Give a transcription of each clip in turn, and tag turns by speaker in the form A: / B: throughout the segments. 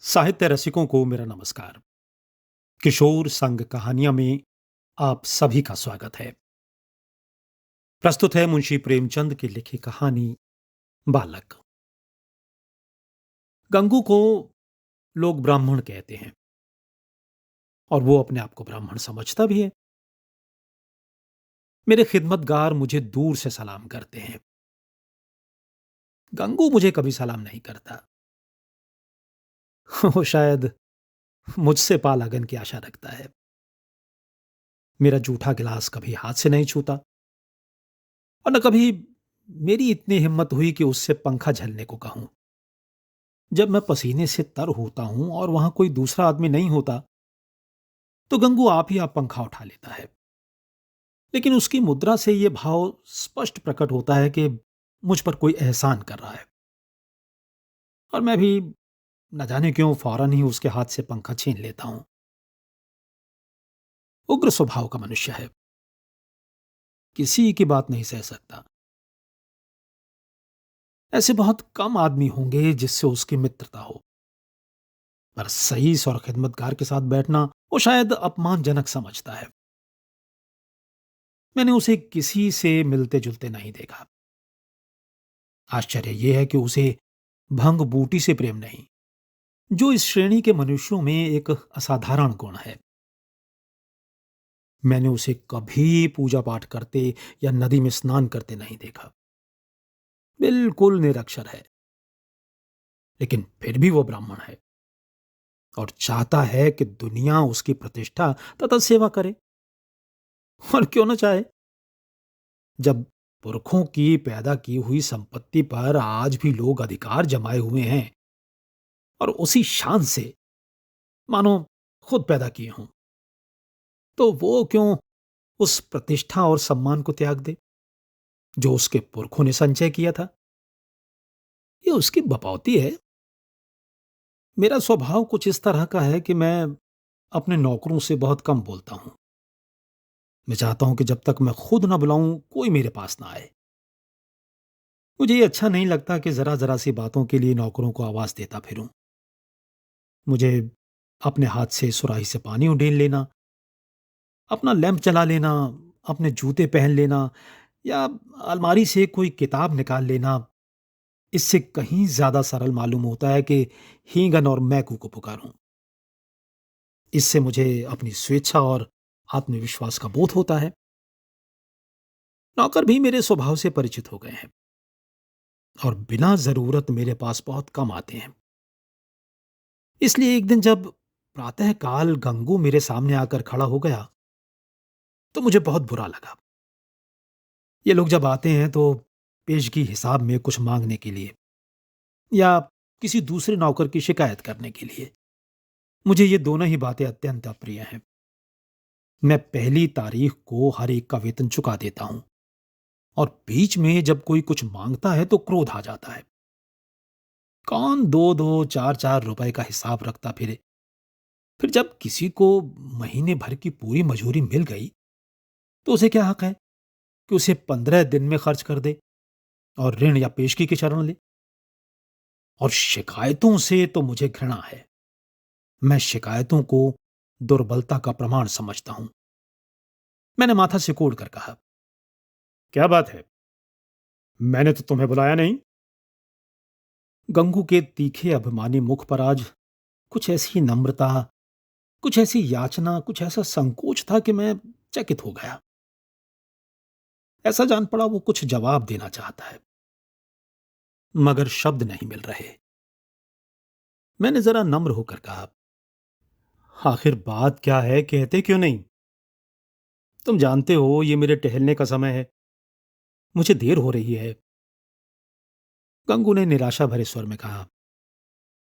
A: साहित्य रसिकों को मेरा नमस्कार। किशोर संग कहानियां में आप सभी का स्वागत है। प्रस्तुत है मुंशी प्रेमचंद की लिखी कहानी बालक। गंगू को लोग ब्राह्मण कहते हैं और वो अपने आप को ब्राह्मण समझता भी है। मेरे खिदमतगार मुझे दूर से सलाम करते हैं। गंगू मुझे कभी सलाम नहीं करता। वो शायद मुझसे पालागन की आशा रखता है। मेरा जूठा गिलास कभी हाथ से नहीं छूता और न कभी मेरी इतनी हिम्मत हुई कि उससे पंखा झलने को कहूं। जब मैं पसीने से तर होता हूं और वहां कोई दूसरा आदमी नहीं होता तो गंगू आप ही आप पंखा उठा लेता है। लेकिन उसकी मुद्रा से यह भाव स्पष्ट प्रकट होता है कि मुझ पर कोई एहसान कर रहा है। और मैं भी न जाने क्यों फौरन ही उसके हाथ से पंखा छीन लेता हूं। उग्र स्वभाव का मनुष्य है, किसी की बात नहीं सह सकता। ऐसे बहुत कम आदमी होंगे जिससे उसकी मित्रता हो, पर रईस और खिदमतगार के साथ बैठना वो शायद अपमानजनक समझता है। मैंने उसे किसी से मिलते जुलते नहीं देखा। आश्चर्य यह है कि उसे भंग बूटी से प्रेम नहीं, जो इस श्रेणी के मनुष्यों में एक असाधारण गुण है। मैंने उसे कभी पूजा पाठ करते या नदी में स्नान करते नहीं देखा। बिल्कुल निरक्षर है, लेकिन फिर भी वो ब्राह्मण है और चाहता है कि दुनिया उसकी प्रतिष्ठा तथा सेवा करे। और क्यों न चाहे, जब पुरखों की पैदा की हुई संपत्ति पर आज भी लोग अधिकार जमाए हुए हैं और उसी शान से मानो खुद पैदा किए हों, तो वो क्यों उस प्रतिष्ठा और सम्मान को त्याग दे जो उसके पुरखों ने संचय किया था। ये उसकी बपौती है। मेरा स्वभाव कुछ इस तरह का है कि मैं अपने नौकरों से बहुत कम बोलता हूं। मैं चाहता हूं कि जब तक मैं खुद ना बुलाऊं कोई मेरे पास ना आए। मुझे ये अच्छा नहीं लगता कि जरा जरा सी बातों के लिए नौकरों को आवाज देता फिरूं। मुझे अपने हाथ से सुराही से पानी उंडेल लेना, अपना लैंप जला लेना, अपने जूते पहन लेना या अलमारी से कोई किताब निकाल लेना, इससे कहीं ज्यादा सरल मालूम होता है कि हींगन और मैकू को पुकारूं। इससे मुझे अपनी स्वेच्छा और आत्मविश्वास का बोध होता है। नौकर भी मेरे स्वभाव से परिचित हो गए हैं और बिना जरूरत मेरे पास बहुत कम आते हैं। इसलिए एक दिन जब प्रातःकाल गंगू मेरे सामने आकर खड़ा हो गया तो मुझे बहुत बुरा लगा। ये लोग जब आते हैं तो पेशगी हिसाब में कुछ मांगने के लिए या किसी दूसरे नौकर की शिकायत करने के लिए। मुझे ये दोनों ही बातें अत्यंत अप्रिय हैं। मैं पहली तारीख को हर एक का वेतन चुका देता हूं और बीच में जब कोई कुछ मांगता है तो क्रोध आ जाता है। कौन दो दो चार चार रुपए का हिसाब रखता फिरे। फिर जब किसी को महीने भर की पूरी मजूरी मिल गई तो उसे क्या हक है कि उसे 15 दिन में खर्च कर दे और ऋण या पेशगी की शरण ले। और शिकायतों से तो मुझे घृणा है। मैं शिकायतों को दुर्बलता का प्रमाण समझता हूं। मैंने माथा सिकोड़ कर कहा, क्या बात है, मैंने तो तुम्हें बुलाया नहीं। गंगू के तीखे अभिमानी मुख पर आज कुछ ऐसी नम्रता, कुछ ऐसी याचना, कुछ ऐसा संकोच था कि मैं चकित हो गया। ऐसा जान पड़ा वो कुछ जवाब देना चाहता है मगर शब्द नहीं मिल रहे। मैंने जरा नम्र होकर कहा, आखिर बात क्या है, कहते क्यों नहीं। तुम जानते हो ये मेरे टहलने का समय है, मुझे देर हो रही है। गंगू ने निराशा भरे स्वर में कहा,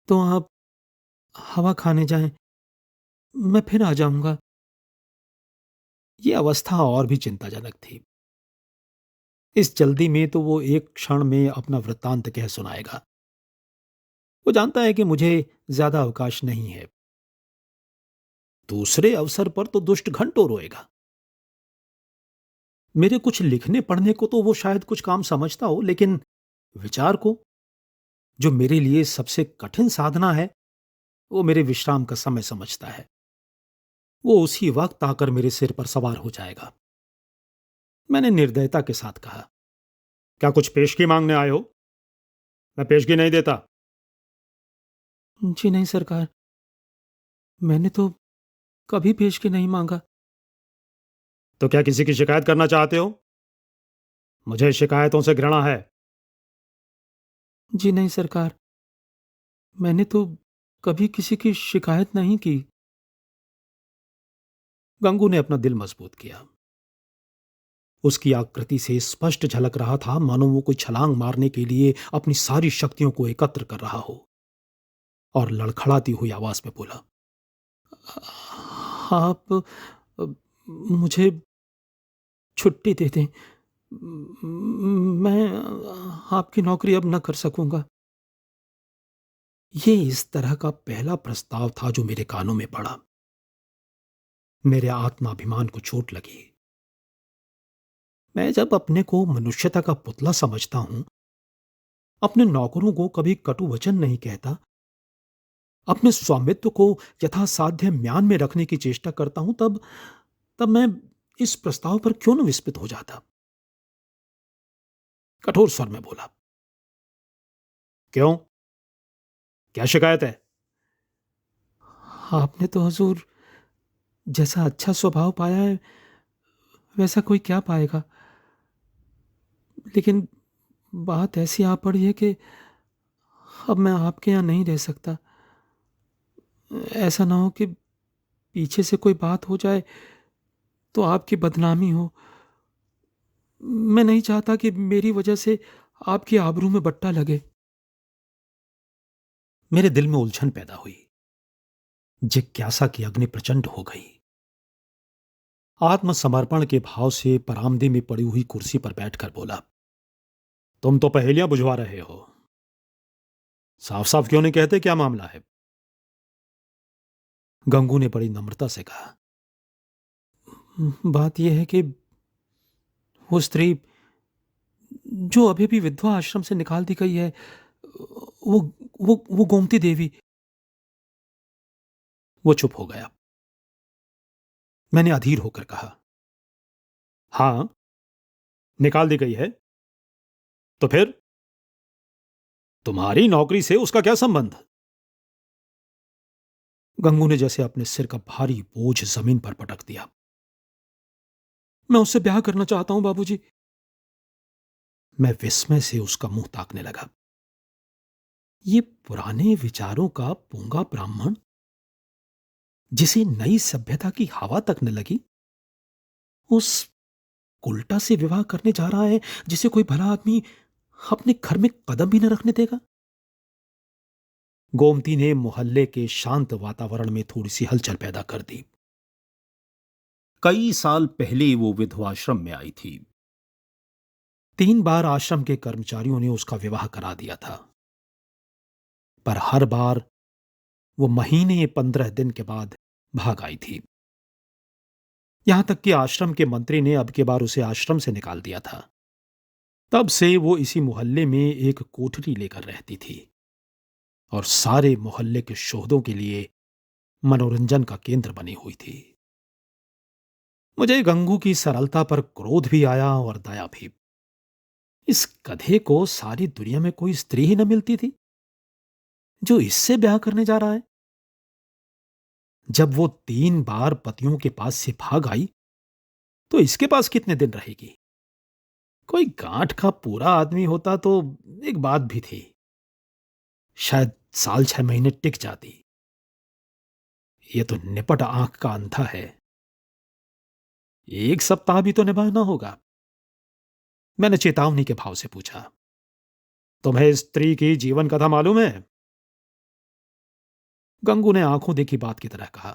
A: तो आप हवा खाने जाएं, मैं फिर आ जाऊंगा। यह अवस्था और भी चिंताजनक थी। इस जल्दी में तो वो एक क्षण में अपना वृत्तांत कह सुनाएगा। वो जानता है कि मुझे ज्यादा अवकाश नहीं है। दूसरे अवसर पर तो दुष्ट घंटों रोएगा। मेरे कुछ लिखने पढ़ने को तो वो शायद कुछ काम समझता हो, लेकिन विचार को, जो मेरे लिए सबसे कठिन साधना है, वो मेरे विश्राम का समय समझता है। वो उसी वक्त आकर मेरे सिर पर सवार हो जाएगा। मैंने निर्दयता के साथ कहा, क्या कुछ पेशगी मांगने आए हो? मैं पेशगी नहीं देता। जी नहीं सरकार, मैंने तो कभी पेशगी नहीं मांगा। तो क्या किसी की शिकायत करना चाहते हो? मुझे शिकायतों से घृणा है। जी नहीं सरकार, मैंने तो कभी किसी की शिकायत नहीं की। गंगू ने अपना दिल मजबूत किया। उसकी आकृति से स्पष्ट झलक रहा था मानो वो कोई छलांग मारने के लिए अपनी सारी शक्तियों को एकत्र कर रहा हो, और लड़खड़ाती हुई आवाज में बोला, आप मुझे छुट्टी दे दें। मैं आपकी नौकरी अब न कर सकूंगा। ये इस तरह का पहला प्रस्ताव था जो मेरे कानों में पड़ा। मेरे आत्माभिमान को चोट लगी। मैं जब अपने को मनुष्यता का पुतला समझता हूं, अपने नौकरों को कभी कटु वचन नहीं कहता, अपने स्वामित्व को यथासाध्य म्यान में रखने की चेष्टा करता हूं, तब तब मैं इस प्रस्ताव पर क्यों न विस्मित हो जाता। कठोर स्वर में बोला, क्यों? क्या शिकायत है? आपने तो हुजूर जैसा अच्छा स्वभाव पाया है, वैसा कोई क्या पाएगा। लेकिन बात ऐसी आ पड़ी है कि अब मैं आपके यहाँ नहीं रह सकता। ऐसा ना हो कि पीछे से कोई बात हो जाए तो आपकी बदनामी हो। मैं नहीं चाहता कि मेरी वजह से आपकी आबरू में बट्टा लगे। मेरे दिल में उलझन पैदा हुई। जिज्ञासा की अग्नि प्रचंड हो गई। आत्मसमर्पण के भाव से बरामदे में पड़ी हुई कुर्सी पर बैठकर बोला, तुम तो पहेलियां बुझवा रहे हो। साफ साफ क्यों नहीं कहते क्या मामला है? गंगू ने बड़ी नम्रता से कहा, बात यह है कि वो स्त्री जो अभी भी विधवा आश्रम से निकाल दी गई है, वो वो गोमती देवी। वो चुप हो गया। मैंने अधीर होकर कहा, हां, निकाल दी गई है। तो फिर तुम्हारी नौकरी से उसका क्या संबंध? गंगू ने जैसे अपने सिर का भारी बोझ जमीन पर पटक दिया। मैं उससे ब्याह करना चाहता हूं बाबूजी। मैं विस्मय से उसका मुंह ताकने लगा। ये पुराने विचारों का पूंगा ब्राह्मण, जिसे नई सभ्यता की हवा तक न लगी, उस उल्टा से विवाह करने जा रहा है जिसे कोई भला आदमी अपने घर में कदम भी न रखने देगा। गोमती ने मोहल्ले के शांत वातावरण में थोड़ी सी हलचल पैदा कर दी। कई साल पहले वो विधवाश्रम में आई थी। 3 बार आश्रम के कर्मचारियों ने उसका विवाह करा दिया था, पर हर बार वो महीने 15 दिन के बाद भाग आई थी। यहां तक कि आश्रम के मंत्री ने अब की बार उसे आश्रम से निकाल दिया था। तब से वो इसी मोहल्ले में एक कोठरी लेकर रहती थी और सारे मोहल्ले के शोहदों के लिए मनोरंजन का केंद्र बनी हुई थी। मुझे गंगू की सरलता पर क्रोध भी आया और दया भी। इस गधे को सारी दुनिया में कोई स्त्री ही न मिलती थी जो इससे ब्याह करने जा रहा है। जब वो 3 बार पतियों के पास से भाग आई, तो इसके पास कितने दिन रहेगी? कोई गांठ का पूरा आदमी होता तो एक बात भी थी, शायद साल 6 महीने टिक जाती। ये तो निपट आंख का अंधा है। 1 सप्ताह भी तो निभाना होगा। मैंने चेतावनी के भाव से पूछा, तुम्हें स्त्री की जीवन कथा मालूम है? गंगू ने आंखों देखी बात की तरह कहा,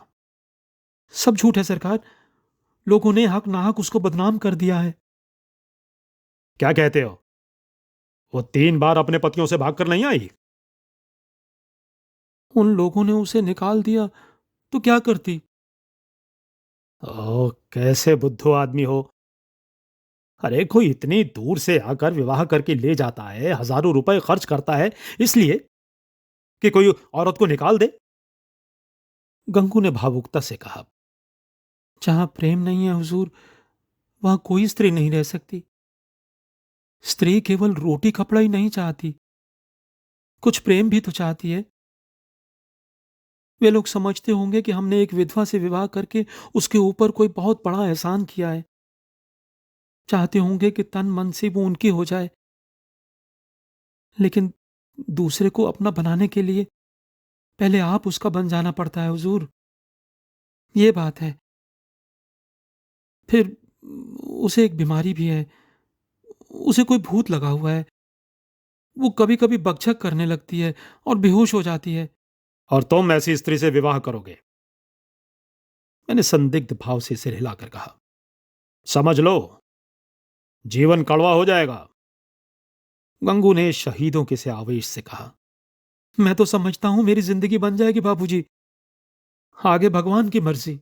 A: सब झूठ है सरकार। लोगों ने हक नाहक उसको बदनाम कर दिया है। क्या कहते हो? वो 3 बार अपने पतियों से भागकर नहीं आई? उन लोगों ने उसे निकाल दिया तो क्या करती? ओ, कैसे बुद्धू आदमी हो। अरे कोई इतनी दूर से आकर विवाह करके ले जाता है, हजारों रुपए खर्च करता है, इसलिए कि कोई औरत को निकाल दे? गंगू ने भावुकता से कहा, जहां प्रेम नहीं है हुजूर, वहां कोई स्त्री नहीं रह सकती। स्त्री केवल रोटी कपड़ा ही नहीं चाहती, कुछ प्रेम भी तो चाहती है। वे लोग समझते होंगे कि हमने एक विधवा से विवाह करके उसके ऊपर कोई बहुत बड़ा एहसान किया है। चाहते होंगे कि तन मन से वो उनकी हो जाए, लेकिन दूसरे को अपना बनाने के लिए पहले आप उसका बन जाना पड़ता है हुजूर। ये बात है। फिर उसे एक बीमारी भी है, उसे कोई भूत लगा हुआ है। वो कभी कभी बकझक करने लगती है और बेहोश हो जाती है। और तुम ऐसी स्त्री से विवाह करोगे? मैंने संदिग्ध भाव से सिर हिलाकर कहा, समझ लो, जीवन कड़वा हो जाएगा। गंगू ने शहीदों के से आवेश से कहा, मैं तो समझता हूं मेरी जिंदगी बन जाएगी बाबूजी, आगे भगवान की मर्जी।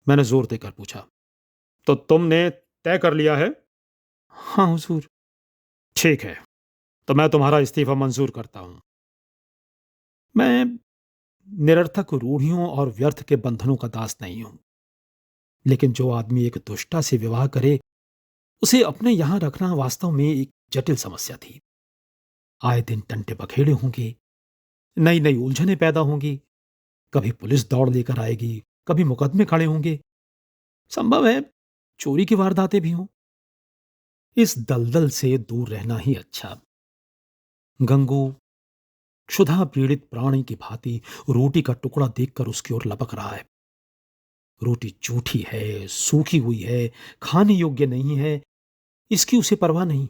A: मैंने जोर देकर पूछा, तो तुमने तय कर लिया है? हाँ हुजूर। ठीक है, तो मैं तुम्हारा इस्तीफा मंजूर करता हूं। मैं निरर्थक रूढ़ियों और व्यर्थ के बंधनों का दास नहीं हूं, लेकिन जो आदमी एक दुष्टा से विवाह करे, उसे अपने यहां रखना वास्तव में एक जटिल समस्या थी। आए दिन टंटे बखेड़े होंगे, नई नई उलझनें पैदा होंगी, कभी पुलिस दौड़ लेकर आएगी, कभी मुकदमे खड़े होंगे, संभव है चोरी की वारदातें भी हों। इस दलदल से दूर रहना ही अच्छा। गंगू क्षुधा पीड़ित प्राणी की भांति रोटी का टुकड़ा देखकर उसकी ओर लपक रहा है। रोटी जूठी है, सूखी हुई है, खाने योग्य नहीं है, इसकी उसे परवाह नहीं।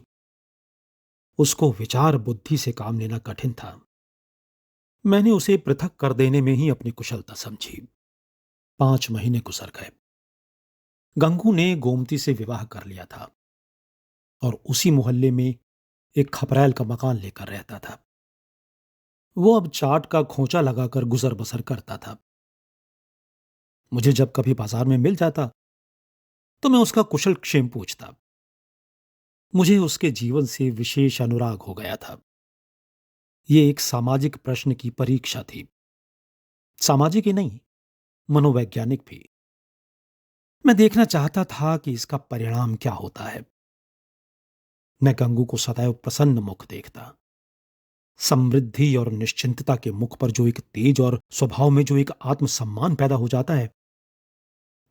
A: उसको विचार बुद्धि से काम लेना कठिन था। मैंने उसे पृथक कर देने में ही अपनी कुशलता समझी। 5 महीने गुजर गए। गंगू ने गोमती से विवाह कर लिया था और उसी मोहल्ले में एक खपरैल का मकान लेकर रहता था। वो अब चाट का खोंचा लगाकर गुजर बसर करता था। मुझे जब कभी बाजार में मिल जाता तो मैं उसका कुशल क्षेम पूछता। मुझे उसके जीवन से विशेष अनुराग हो गया था। ये एक सामाजिक प्रश्न की परीक्षा थी। सामाजिक ही नहीं, मनोवैज्ञानिक भी। मैं देखना चाहता था कि इसका परिणाम क्या होता है। मैं गंगू को सदैव प्रसन्न मुख देखता। समृद्धि और निश्चिंतता के मुख पर जो एक तेज और स्वभाव में जो एक आत्मसम्मान पैदा हो जाता है,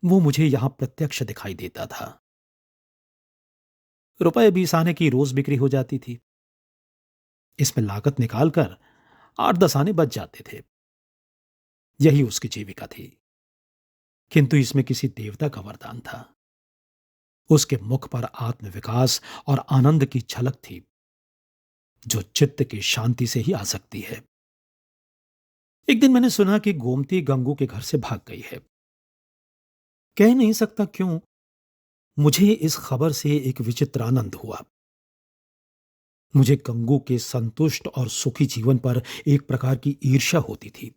A: वो मुझे यहां प्रत्यक्ष दिखाई देता था। रुपए 20 आने की रोज बिक्री हो जाती थी। इसमें लागत निकालकर 8-10 आने बच जाते थे। यही उसकी जीविका थी। किंतु इसमें किसी देवता का वरदान था। उसके मुख पर आत्मविकास और आनंद की झलक थी, जो चित्त की शांति से ही आ सकती है। एक दिन मैंने सुना कि गोमती गंगू के घर से भाग गई है। कह नहीं सकता क्यों, मुझे इस खबर से एक विचित्र आनंद हुआ। मुझे गंगू के संतुष्ट और सुखी जीवन पर एक प्रकार की ईर्ष्या होती थी।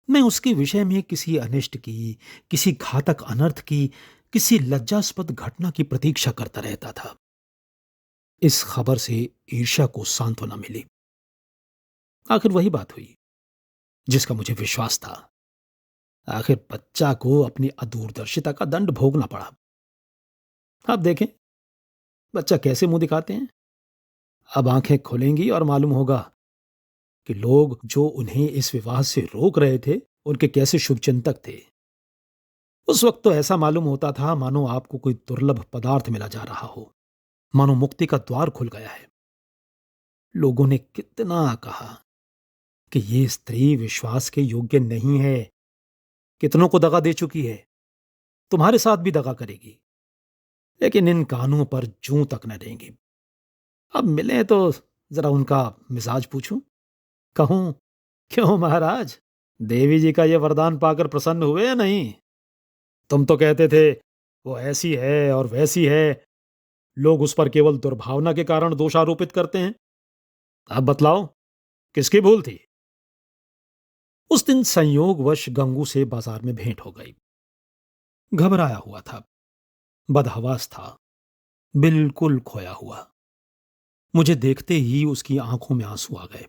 A: मैं उसके विषय में किसी अनिष्ट की, किसी घातक अनर्थ की, किसी लज्जास्पद घटना की प्रतीक्षा करता रहता था। इस खबर से ईर्ष्या को सांत्वना मिली। आखिर वही बात हुई जिसका मुझे विश्वास था। आखिर बच्चा को अपनी अदूरदर्शिता का दंड भोगना पड़ा। अब देखें बच्चा कैसे मुंह दिखाते हैं। अब आंखें खुलेंगी और मालूम होगा कि लोग जो उन्हें इस विवाह से रोक रहे थे, उनके कैसे शुभचिंतक थे। उस वक्त तो ऐसा मालूम होता था मानो आपको कोई दुर्लभ पदार्थ मिला जा रहा हो, मानो मुक्ति का द्वार खुल गया है। लोगों ने कितना कहा कि ये स्त्री विश्वास के योग्य नहीं है, कितनों को दगा दे चुकी है, तुम्हारे साथ भी दगा करेगी, लेकिन इन कानों पर जूं तक न देंगे। अब मिले तो जरा उनका मिजाज पूछूं, कहूं क्यों महाराज, देवी जी का यह वरदान पाकर प्रसन्न हुए या नहीं? तुम तो कहते थे वो ऐसी है और वैसी है, लोग उस पर केवल दुर्भावना के कारण दोष आरोपित करते हैं। अब बतलाओ किसकी भूल थी? उस दिन संयोगवश गंगू से बाजार में भेंट हो गई। घबराया हुआ था, बदहवास था, बिल्कुल खोया हुआ। मुझे देखते ही उसकी आंखों में आंसू आ गए।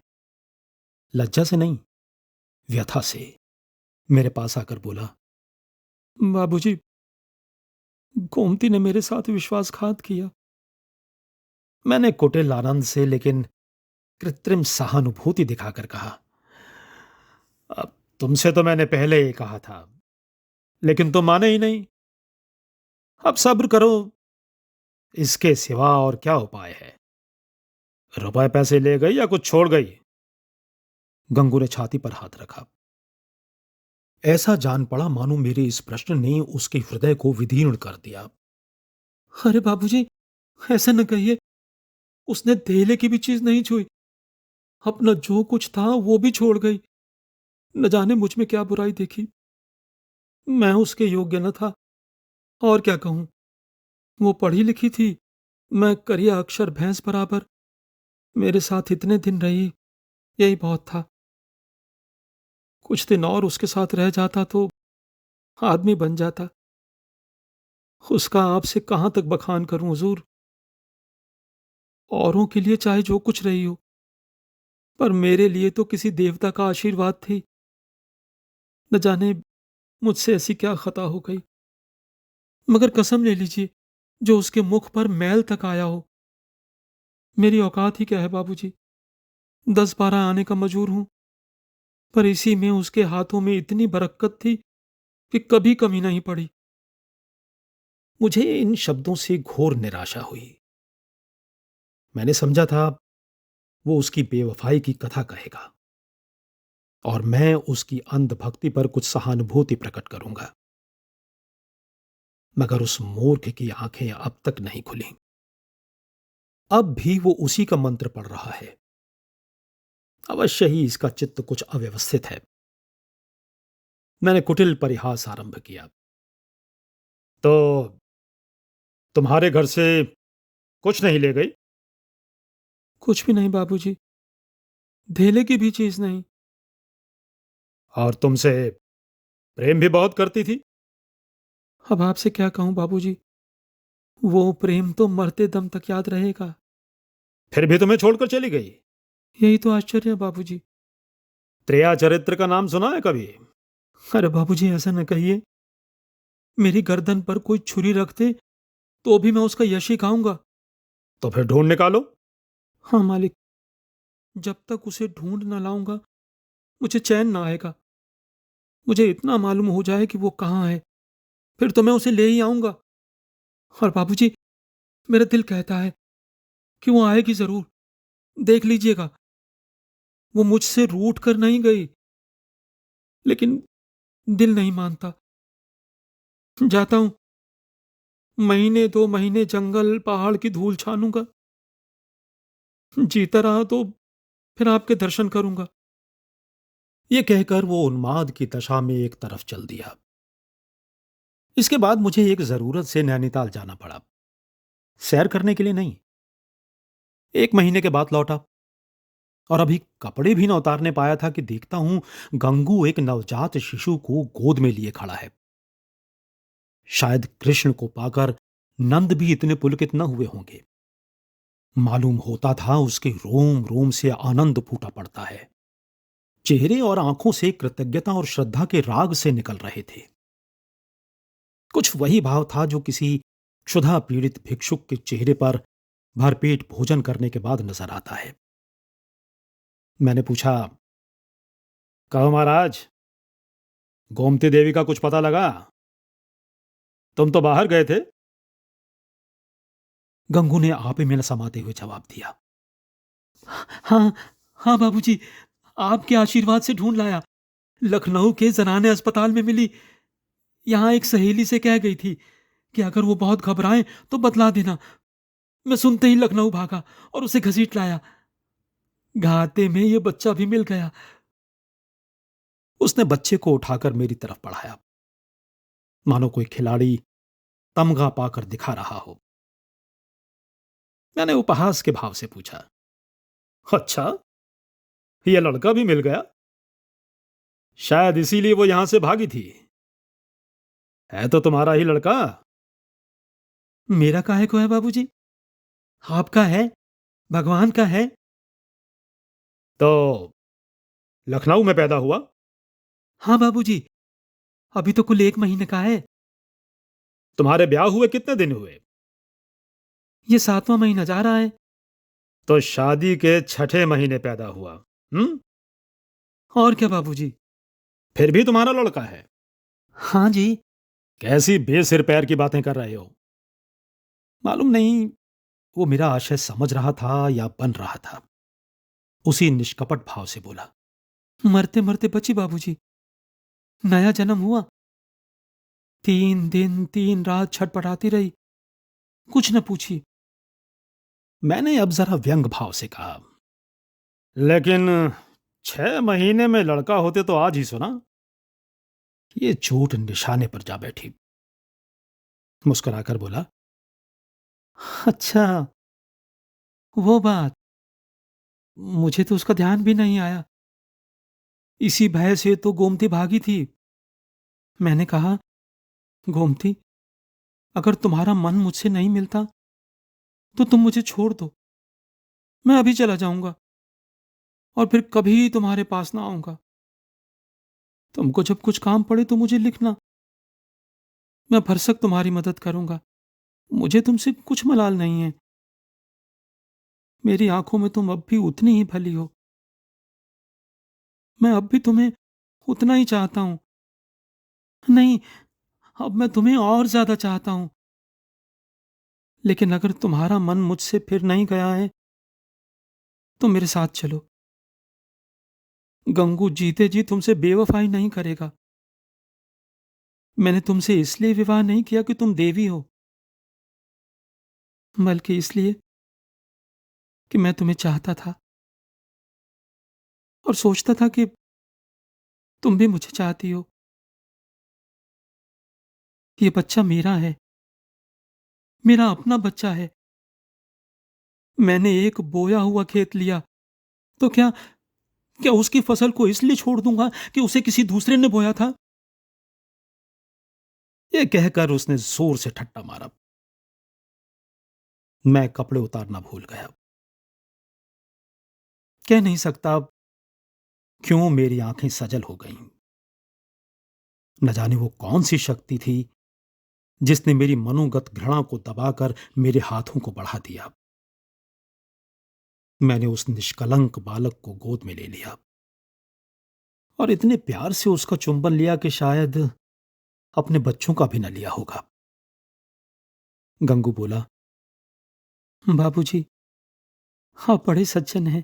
A: लज्जा से नहीं, व्यथा से। मेरे पास आकर बोला, बाबूजी, गोमती ने मेरे साथ विश्वासघात किया। मैंने कुटिल आनंद से लेकिन कृत्रिम सहानुभूति दिखाकर कहा, अब तुमसे तो मैंने पहले ही कहा था, लेकिन तुम माने ही नहीं। अब सब्र करो, इसके सिवा और क्या उपाय है? रुपए पैसे ले गई या कुछ छोड़ गई? गंगू ने छाती पर हाथ रखा। ऐसा जान पड़ा मानो मेरे इस प्रश्न ने उसके हृदय को विदीर्ण कर दिया। अरे बाबूजी, ऐसा न कहिए। उसने धेले की भी चीज नहीं छुई। अपना जो कुछ था वो भी छोड़ गई। न जाने मुझ में क्या बुराई देखी। मैं उसके योग्य न था। और क्या कहूं। वो पढ़ी लिखी थी, मैं करिया अक्षर भैंस बराबर। मेरे साथ इतने दिन रही, यही बहुत था। कुछ दिन और उसके साथ रह जाता तो आदमी बन जाता। उसका आपसे कहां तक बखान करूं हुजूर। औरों के लिए चाहे जो कुछ रही हो, पर मेरे लिए तो किसी देवता का आशीर्वाद थी। न जाने मुझसे ऐसी क्या खता हो गई। मगर कसम ले लीजिए, जो उसके मुख पर मैल तक आया हो। मेरी औकात ही क्या है बाबूजी। 10-12 आने का मजूर हूं, पर इसी में उसके हाथों में इतनी बरकत थी कि कभी कमी नहीं पड़ी। मुझे इन शब्दों से घोर निराशा हुई। मैंने समझा था वो उसकी बेवफाई की कथा कहेगा और मैं उसकी अंधभक्ति पर कुछ सहानुभूति प्रकट करूंगा। मगर उस मूर्ख की आंखें अब तक नहीं खुली। अब भी वो उसी का मंत्र पढ़ रहा है। अवश्य ही इसका चित्त कुछ अव्यवस्थित है। मैंने कुटिल परिहास आरंभ किया। तो तुम्हारे घर से कुछ नहीं ले गई? कुछ भी नहीं बाबूजी। धेले की भी चीज नहीं। और तुमसे प्रेम भी बहुत करती थी? अब आपसे क्या कहूं बाबूजी। वो प्रेम तो मरते दम तक याद रहेगा। फिर भी तुम्हें छोड़कर चली गई? यही तो आश्चर्य है बाबूजी। त्रेया चरित्र का नाम सुना है कभी? अरे बाबूजी, ऐसा न कहिए। मेरी गर्दन पर कोई छुरी रख दे तो भी मैं उसका यश ही गाऊंगा। तो फिर ढूंढ निकालो। हाँ मालिक, जब तक उसे ढूंढ न लाऊंगा मुझे चैन ना आएगा। मुझे इतना मालूम हो जाए कि वो कहाँ है, फिर तो मैं उसे ले ही आऊंगा। और बाबूजी, मेरा दिल कहता है कि वो आएगी जरूर। देख लीजिएगा, वो मुझसे रूठ कर नहीं गई, लेकिन दिल नहीं मानता। जाता हूं। महीने 2 महीने जंगल पहाड़ की धूल छानूंगा। जीता रहा तो फिर आपके दर्शन करूंगा। ये कहकर वो उन्माद की दशा में एक तरफ चल दिया। इसके बाद मुझे एक जरूरत से नैनीताल जाना पड़ा। सैर करने के लिए नहीं। 1 महीने के बाद लौटा और अभी कपड़े भी न उतारने पाया था कि देखता हूं गंगू एक नवजात शिशु को गोद में लिए खड़ा है। शायद कृष्ण को पाकर नंद भी इतने पुलकित न हुए होंगे। मालूम होता था उसके रोम रोम से आनंद फूटा पड़ता है। चेहरे और आंखों से कृतज्ञता और श्रद्धा के राग से निकल रहे थे। कुछ वही भाव था जो किसी क्षुधा पीड़ित भिक्षुक के चेहरे पर भरपेट भोजन करने के बाद नजर आता है। मैंने पूछा, कहो महाराज, गोमती देवी का कुछ पता लगा? तुम तो बाहर गए थे। गंगू ने आपे में न समाते हुए जवाब दिया, हाँ, हाँ बाबूजी, आपके आशीर्वाद से ढूंढ लाया। लखनऊ के जनाने अस्पताल में मिली। यहां एक सहेली से कह गई थी कि अगर वो बहुत घबराए तो बतला देना। मैं सुनते ही लखनऊ भागा और उसे घसीट लाया। घाते में ये बच्चा भी मिल गया। उसने बच्चे को उठाकर मेरी तरफ बढ़ाया, मानो कोई खिलाड़ी तमगा पाकर दिखा रहा हो। मैंने उपहास के भाव से पूछा, अच्छा, यह लड़का भी मिल गया? शायद इसीलिए वो यहां से भागी थी। है तो तुम्हारा ही लड़का। मेरा काहे को है बाबूजी? आपका है, भगवान का है। तो लखनऊ में पैदा हुआ? हाँ बाबूजी, अभी तो कुल 1 महीने का है। तुम्हारे ब्याह हुए कितने दिन हुए? ये 7वां महीना जा रहा है। तो शादी के छठे महीने पैदा हुआ। हम्म। और क्या बाबूजी? फिर भी तुम्हारा लड़का है? हाँ जी। कैसी बेसिर पैर की बातें कर रहे हो? मालूम नहीं वो मेरा आशय समझ रहा था या बन रहा था। उसी निष्कपट भाव से बोला, मरते मरते बची बाबूजी। नया जन्म हुआ। 3 दिन 3 रात छटपटाती रही, कुछ न पूछी। मैंने अब जरा व्यंग भाव से कहा, लेकिन 6 महीने में लड़का होते तो आज ही सुना। ये चोट निशाने पर जा बैठी। मुस्कुराकर बोला, अच्छा वो बात, मुझे तो उसका ध्यान भी नहीं आया। इसी भय से तो गोमती भागी थी। मैंने कहा, गोमती, अगर तुम्हारा मन मुझसे नहीं मिलता तो तुम मुझे छोड़ दो। मैं अभी चला जाऊंगा और फिर कभी तुम्हारे पास ना आऊंगा। तुमको जब कुछ काम पड़े तो मुझे लिखना। मैं भरसक तुम्हारी मदद करूंगा। मुझे तुमसे कुछ मलाल नहीं है। मेरी आंखों में तुम अब भी उतनी ही भली हो। मैं अब भी तुम्हें उतना ही चाहता हूं। नहीं, अब मैं तुम्हें और ज्यादा चाहता हूं। लेकिन अगर तुम्हारा मन मुझसे फिर नहीं गया है तो मेरे साथ चलो। गंगू जीते जी तुमसे बेवफाई नहीं करेगा। मैंने तुमसे इसलिए विवाह नहीं किया कि तुम देवी हो, बल्कि इसलिए कि मैं तुम्हें चाहता था और सोचता था कि तुम भी मुझे चाहती हो। ये बच्चा मेरा है, मेरा अपना बच्चा है। मैंने एक बोया हुआ खेत लिया तो क्या क्या उसकी फसल को इसलिए छोड़ दूंगा कि उसे किसी दूसरे ने बोया था? ये कहकर उसने जोर से ठट्टा मारा। मैं कपड़े उतारना भूल गया। कह नहीं सकता क्यों मेरी आंखें सजल हो गईं। न जाने वो कौन सी शक्ति थी जिसने मेरी मनोगत घृणा को दबाकर मेरे हाथों को बढ़ा दिया। मैंने उस निष्कलंक बालक को गोद में ले लिया और इतने प्यार से उसका चुंबन लिया कि शायद अपने बच्चों का भी न लिया होगा। गंगू बोला, बाबूजी, आप बड़े सज्जन हैं।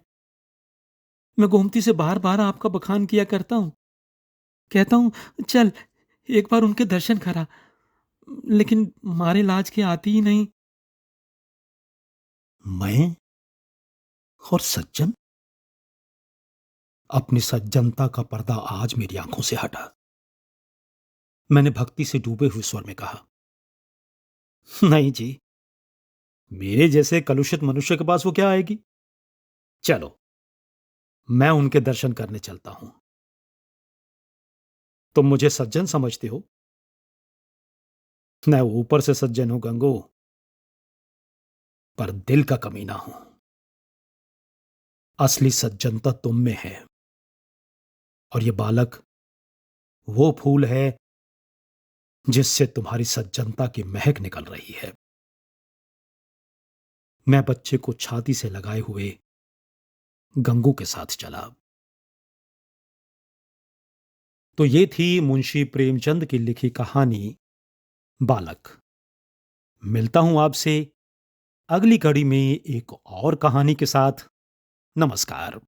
A: मैं गोमती से बार बार आपका बखान किया करता हूं। कहता हूं चल एक बार उनके दर्शन करा, लेकिन मारे लाज के आती ही नहीं। मैं और सज्जन? अपनी सज्जनता का पर्दा आज मेरी आंखों से हटा। मैंने भक्ति से डूबे हुए स्वर में कहा, नहीं जी, मेरे जैसे कलुषित मनुष्य के पास वो क्या आएगी। चलो मैं उनके दर्शन करने चलता हूं। तुम मुझे सज्जन समझते हो? मैं ऊपर से सज्जन हूं गंगू, पर दिल का कमीना हूं। असली सज्जनता तुम में है और ये बालक वो फूल है जिससे तुम्हारी सज्जनता की महक निकल रही है। मैं बच्चे को छाती से लगाए हुए गंगू के साथ चला। तो ये थी मुंशी प्रेमचंद की लिखी कहानी बालक। मिलता हूं आपसे अगली कड़ी में एक और कहानी के साथ। नमस्कार।